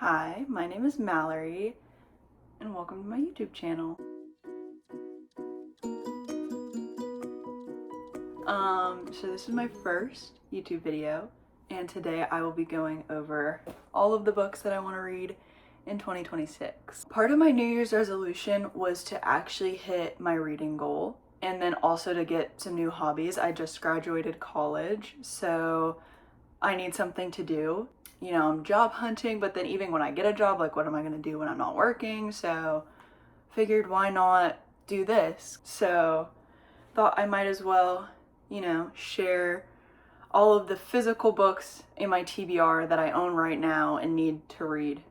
Hi, my name is Mallory, and welcome to my YouTube channel. So this is my first YouTube video, and today I will be going over all of the books that I want to read in 2026. Part of my New Year's resolution was to actually hit my reading goal, and then also to get some new hobbies. I just graduated college, so I need something to do. You know, I'm job hunting, but then even when I get a job, like what am I gonna do when I'm not working? So figured why not do this? So thought I might as well, you know, share all of the physical books in my TBR that I own right now and need to read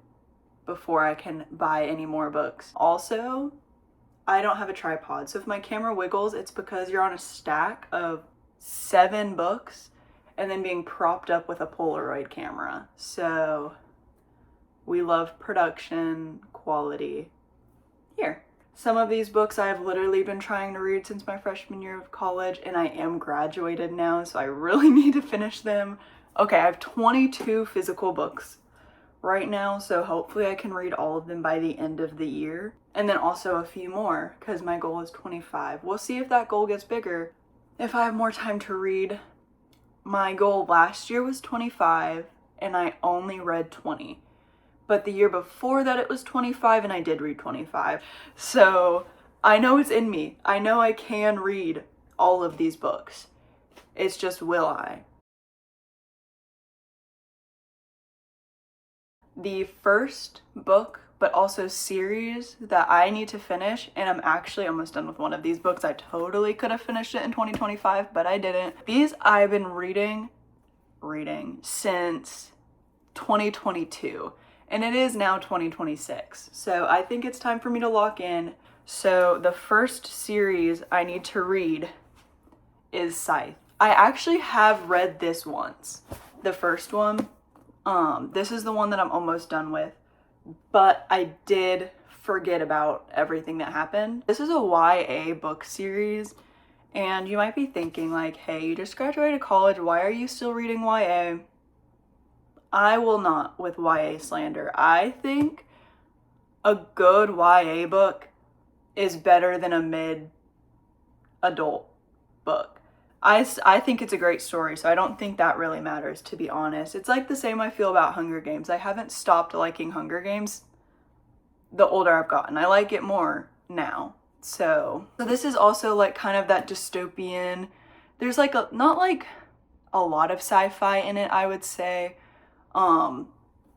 before I can buy any more books. Also, I don't have a tripod, so if my camera wiggles, it's because you're on a stack of 7 books and then being propped up with a Polaroid camera. So we love production quality here. Some of these books I've literally been trying to read since my freshman year of college, and I am graduated now, so I really need to finish them. Okay, I have 22 physical books right now, so hopefully I can read all of them by the end of the year. And then also a few more, because my goal is 25. We'll see if that goal gets bigger if I have more time to read. My goal last year was 25, and I only read 20. But the year before that it was 25, and I did read 25. So I know it's in me. I know I can read all of these books. It's just, will I? The first book, but also series that I need to finish, and I'm actually almost done with one of these books. I totally could have finished it in 2025, but I didn't. These I've been reading since 2022, and it is now 2026. So I think it's time for me to lock in. So the first series I need to read is Scythe. I actually have read this once, the first one. This is the one that I'm almost done with, but I did forget about everything that happened. This is a YA book series, and you might be thinking like, hey, you just graduated college, why are you still reading YA? I will not with YA slander. I think a good YA book is better than a mid-adult book. I think it's a great story, so I don't think that really matters, to be honest. It's like the same I feel about Hunger Games. I haven't stopped liking Hunger Games the older I've gotten. I like it more now. So this is also like kind of that dystopian. There's like not like a lot of sci-fi in it, I would say. But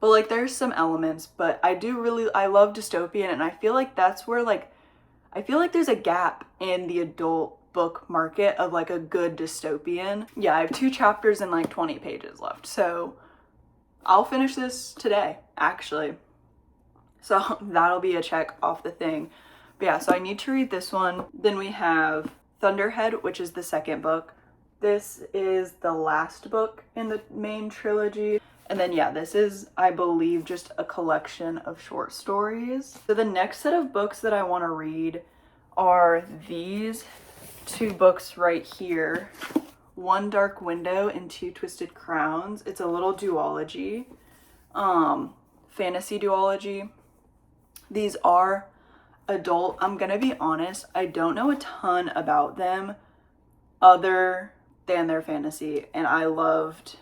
like there's some elements, but I love dystopian, and I feel like that's where I feel like there's a gap in the adult book market of like a good dystopian. Yeah, I have 2 chapters and like 20 pages left, so I'll finish this today actually, so that'll be a check off the thing. But yeah, so I need to read this one. Then we have Thunderhead, which is the second book. This is the last book in the main trilogy. And then yeah, this is, I believe, just a collection of short stories. So the next set of books that I want to read are these 2 books right here. One Dark Window and 2 Twisted Crowns. It's a little duology, fantasy duology. These are adult. I'm gonna be honest, I don't know a ton about them other than their fantasy, and I loved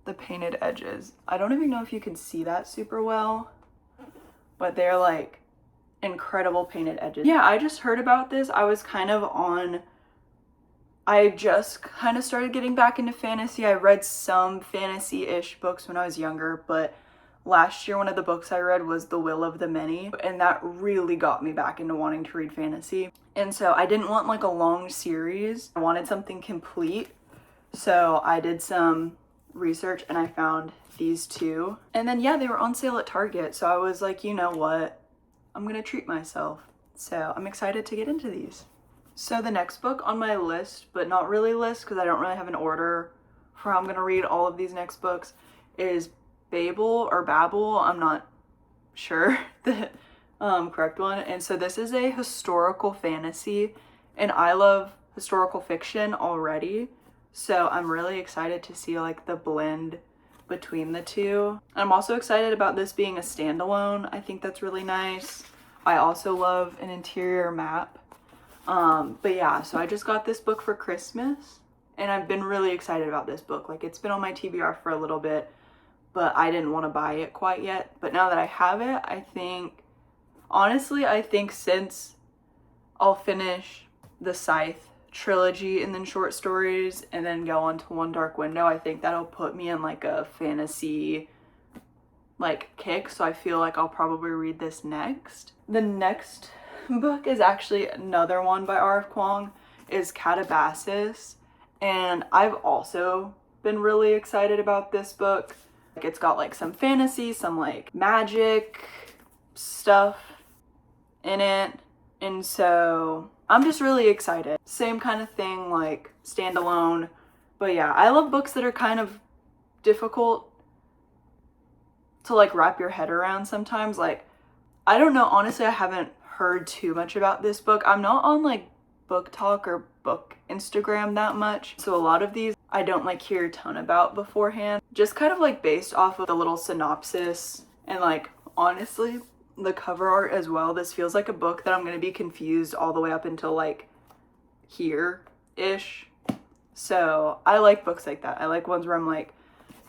the painted edges. I don't even know if you can see that super well, but they're like incredible painted edges. Yeah, I just heard about this. I just kind of started getting back into fantasy. I read some fantasy-ish books when I was younger, but last year one of the books I read was The Will of the Many, and that really got me back into wanting to read fantasy. And so I didn't want like a long series. I wanted something complete. So I did some research and I found these 2. And then yeah, they were on sale at Target. So I was like, you know what? I'm gonna treat myself. So I'm excited to get into these. So the next book on my list, but not really list because I don't really have an order for how I'm gonna read all of these next books, is Babel or Babel. I'm not sure the correct one. And so this is a historical fantasy, and I love historical fiction already. So I'm really excited to see like the blend between the two. I'm also excited about this being a standalone. I think that's really nice. I also love an interior map. But yeah, so I just got this book for Christmas and I've been really excited about this book. Like, it's been on my TBR for a little bit, but I didn't want to buy it quite yet. But now that I have it, I think, honestly, I think since I'll finish the Scythe trilogy and then short stories and then go on to One Dark Window, I think that'll put me in like a fantasy like kick. So I feel like I'll probably read this next. The next book is actually another one by R.F. Kuang, is Katabasis. And I've also been really excited about this book. Like, it's got like some fantasy, some like magic stuff in it. And so I'm just really excited. Same kind of thing, like standalone. But yeah, I love books that are kind of difficult to like wrap your head around sometimes. Like, I don't know, honestly, I haven't heard too much about this book. I'm not on like Book Talk or Book Instagram that much. So a lot of these I don't like hear a ton about beforehand. Just kind of like based off of the little synopsis and like honestly the cover art as well. This feels like a book that I'm going to be confused all the way up until like here-ish. So I like books like that. I like ones where I'm like,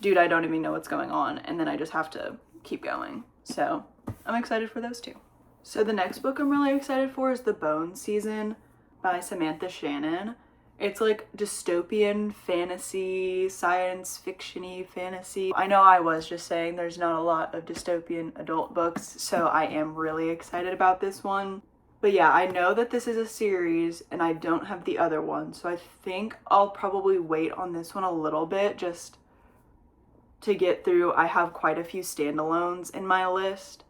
dude, I don't even know what's going on. And then I just have to keep going. So I'm excited for those two. So the next book I'm really excited for is The Bone Season by Samantha Shannon. It's like dystopian fantasy, science fiction-y fantasy. I know I was just saying there's not a lot of dystopian adult books, so I am really excited about this one. But yeah, I know that this is a series and I don't have the other one, so I think I'll probably wait on this one a little bit just to get through. I have quite a few standalones in my list.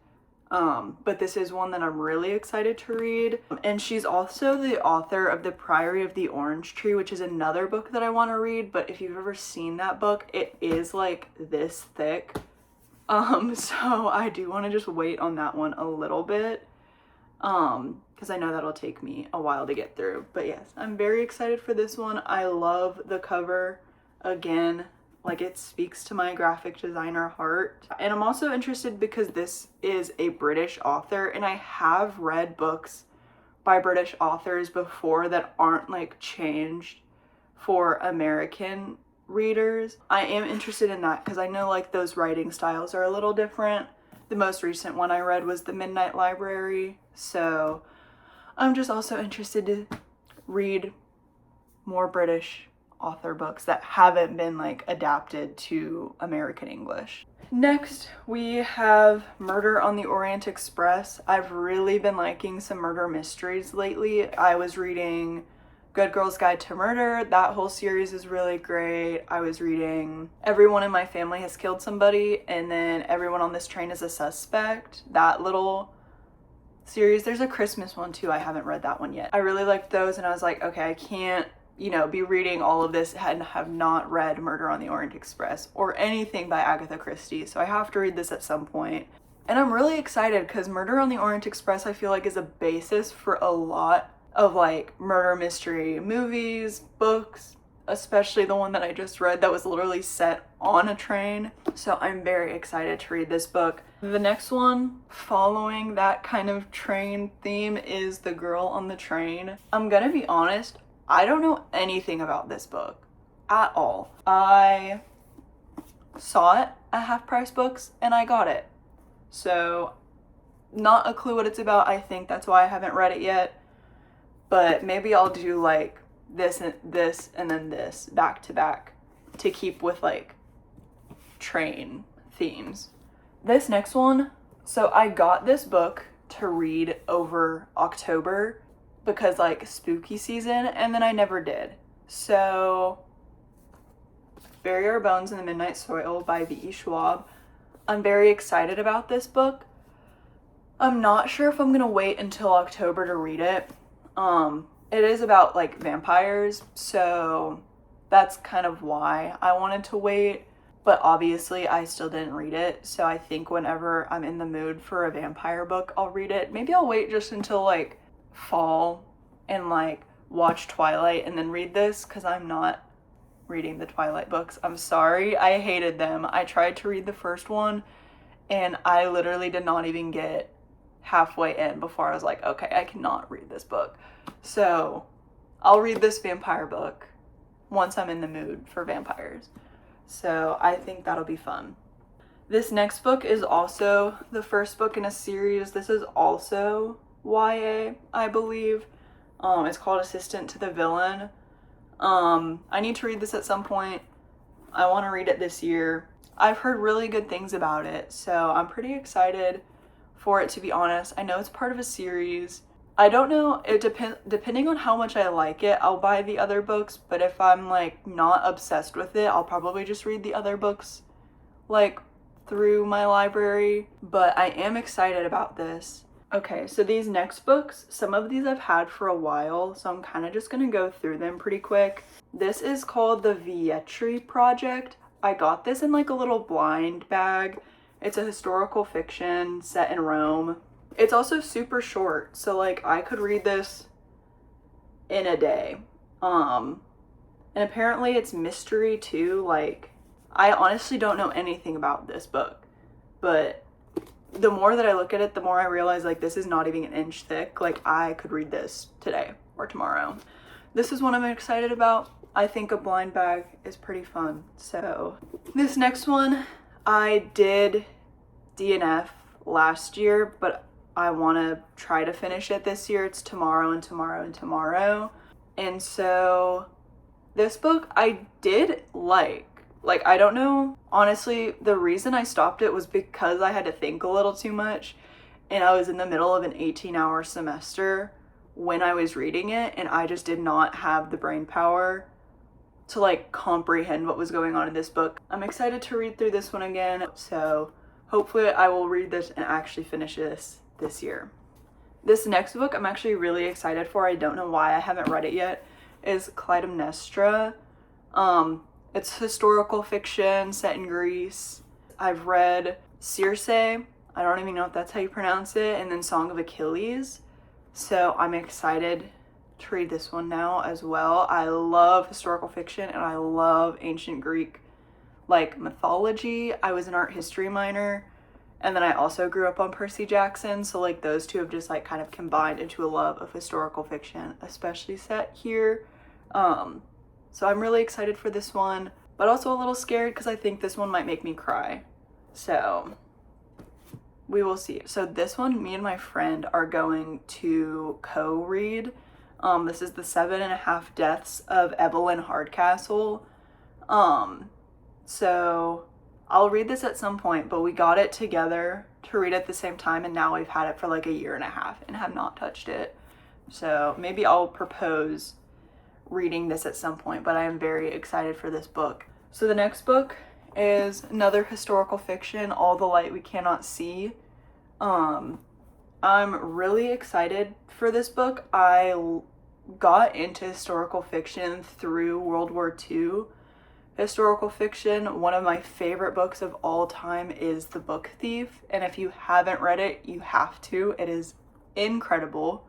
But this is one that I'm really excited to read. And she's also the author of The Priory of the Orange Tree, which is another book that I want to read. But if you've ever seen that book, it is like this thick. So I do want to just wait on that one a little bit. Because I know that'll take me a while to get through. But yes, I'm very excited for this one. I love the cover. Again, like, it speaks to my graphic designer heart. And I'm also interested because this is a British author, and I have read books by British authors before that aren't like changed for American readers. I am interested in that because I know like those writing styles are a little different. The most recent one I read was The Midnight Library. So I'm just also interested to read more British author books that haven't been like adapted to American English. Next, we have Murder on the Orient Express. I've really been liking some murder mysteries lately. I was reading Good Girl's Guide to Murder. That whole series is really great. I was reading Everyone in My Family Has Killed Somebody, and then Everyone on This Train is a Suspect. That little series. There's a Christmas one too. I haven't read that one yet. I really liked those, and I was like, okay, I can't be reading all of this and have not read Murder on the Orient Express or anything by Agatha Christie. So I have to read this at some point. And I'm really excited because Murder on the Orient Express, I feel like, is a basis for a lot of like murder mystery movies, books, especially the one that I just read that was literally set on a train. So I'm very excited to read this book. The next one following that kind of train theme is The Girl on the Train. I'm gonna be honest, I don't know anything about this book at all. I saw it at Half Price Books and I got it. So not a clue what it's about. I think that's why I haven't read it yet. But maybe I'll do like this and this and then this back to back to keep with like train themes. This next one, so I got this book to read over October because like spooky season, and then I never did. So Bury Our Bones in the Midnight Soil by V.E. Schwab. I'm very excited about this book. I'm not sure if I'm gonna wait until October to read it. It is about like vampires, so that's kind of why I wanted to wait, but obviously I still didn't read it. So I think whenever I'm in the mood for a vampire book, I'll read it. Maybe I'll wait just until like fall and like watch Twilight and then read this, because I'm not reading the Twilight books. I'm sorry, I hated them. I tried to read the first one and I literally did not even get halfway in before I was like, okay, I cannot read this book. So I'll read this vampire book once I'm in the mood for vampires. So I think that'll be fun. This next book is also the first book in a series. This is also YA, I believe. It's called Assistant to the Villain. I need to read this at some point. I want to read it this year. I've heard really good things about it, so I'm pretty excited for it, to be honest. I know it's part of a series. I don't know, depending on how much I like it, I'll buy the other books, but if I'm like not obsessed with it, I'll probably just read the other books like through my library. But I am excited about this. Okay, so these next books, some of these I've had for a while, so I'm kind of just gonna go through them pretty quick. This is called the Vietri Project. I got this in like a little blind bag. It's a historical fiction set in Rome. It's also super short, so like I could read this in a day. And apparently it's mystery too. Like, I honestly don't know anything about this book, but the more that I look at it, the more I realize like this is not even an inch thick. Like, I could read this today or tomorrow. This is one I'm excited about. I think a blind bag is pretty fun. So this next one, I did DNF last year, but I want to try to finish it this year. It's tomorrow and tomorrow and tomorrow. And so this book I did like. Like, I don't know. Honestly, the reason I stopped it was because I had to think a little too much. And I was in the middle of an 18-hour semester when I was reading it. And I just did not have the brain power to like comprehend what was going on in this book. I'm excited to read through this one again. So hopefully I will read this and actually finish this year. This next book I'm actually really excited for. I don't know why I haven't read it yet. Is Clytemnestra. It's historical fiction set in Greece. I've read Circe, I don't even know if that's how you pronounce it, and then Song of Achilles. So I'm excited to read this one now as well. I love historical fiction and I love ancient Greek like mythology. I was an art history minor, and then I also grew up on Percy Jackson, so like those two have just like kind of combined into a love of historical fiction, especially set here. So I'm really excited for this one, but also a little scared because I think this one might make me cry. So we will see. So this one, me and my friend are going to co-read. This is the 7.5 Deaths of Evelyn Hardcastle. So I'll read this at some point, but we got it together to read at the same time, and now we've had it for like a year and a half and have not touched it. So maybe I'll propose reading this at some point, but I am very excited for this book. So the next book is another historical fiction, All the Light We Cannot See. I'm really excited for this book. I got into historical fiction through World War II historical fiction. One of my favorite books of all time is The Book Thief, and if you haven't read it, you have to. It is incredible.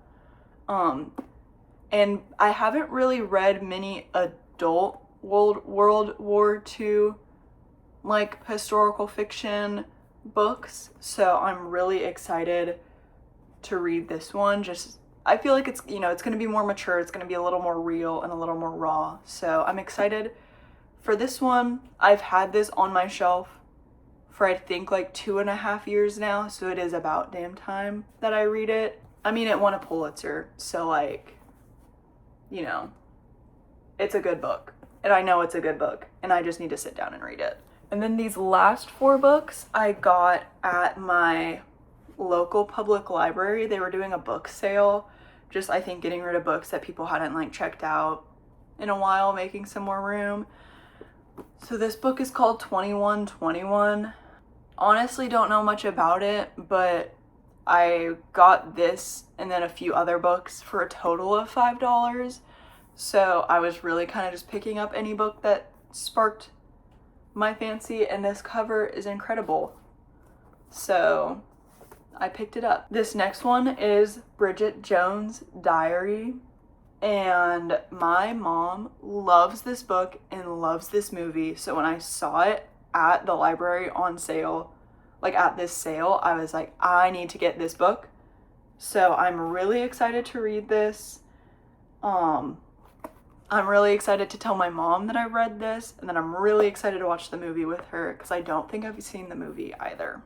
And I haven't really read many adult World War II like historical fiction books, so I'm really excited to read this one. Just, I feel like it's, you know, it's going to be more mature, it's going to be a little more real and a little more raw, so I'm excited for this one. I've had this on my shelf for I think like 2.5 years now, so it is about damn time that I read it. I mean, it won a Pulitzer, so like, you know, it's a good book, and I know it's a good book, and I just need to sit down and read it. And then these last 4 books I got at my local public library. They were doing a book sale, just I think getting rid of books that people hadn't like checked out in a while, making some more room. So this book is called 2121. Honestly, don't know much about it, but I got this and then a few other books for a total of $5. So I was really kind of just picking up any book that sparked my fancy, and this cover is incredible. So I picked it up. This next one is Bridget Jones' Diary. And my mom loves this book and loves this movie. So when I saw it at the library on sale, like at this sale, I was like, I need to get this book. So I'm really excited to read this. I'm really excited to tell my mom that I read this, and then I'm really excited to watch the movie with her because I don't think I've seen the movie either.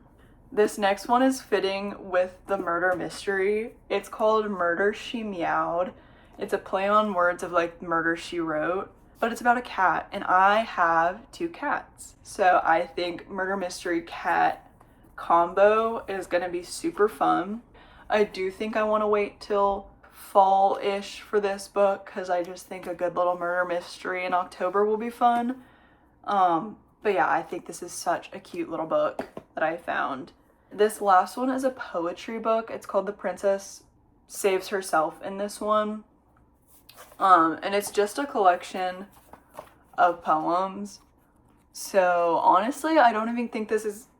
This next one is fitting with the murder mystery. It's called Murder, She Meowed. It's a play on words of like Murder, She Wrote, but it's about a cat, and I have 2 cats. So I think murder mystery cat combo is gonna be super fun. I do think I want to wait till fall-ish for this book because I just think a good little murder mystery in October will be fun. But yeah, I think this is such a cute little book that I found. This last one is a poetry book. It's called The Princess Saves Herself in this one. And it's just a collection of poems. So honestly, I don't even think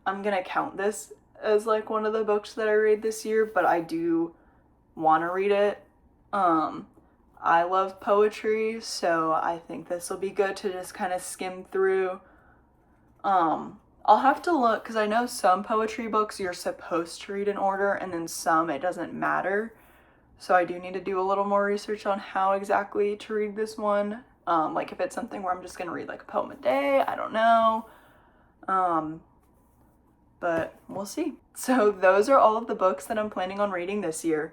I'm gonna count this as like one of the books that I read this year, but I do want to read it. I love poetry, so I think this will be good to just kind of skim through. I'll have to look because I know some poetry books you're supposed to read in order, and then some it doesn't matter. So I do need to do a little more research on how exactly to read this one. Like if it's something where I'm just gonna read like a poem a day, I don't know. But we'll see. So those are all of the books that I'm planning on reading this year,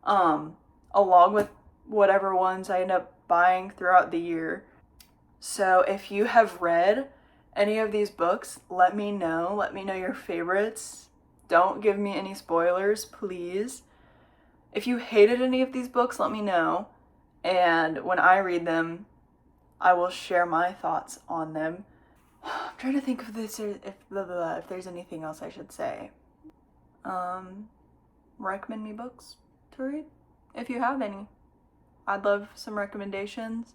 along with whatever ones I end up buying throughout the year. So if you have read any of these books, let me know. Let me know your favorites. Don't give me any spoilers, please. If you hated any of these books, let me know. And when I read them, I will share my thoughts on them. I'm trying to think if there's anything else I should say. Recommend me books to read if you have any. I'd love some recommendations.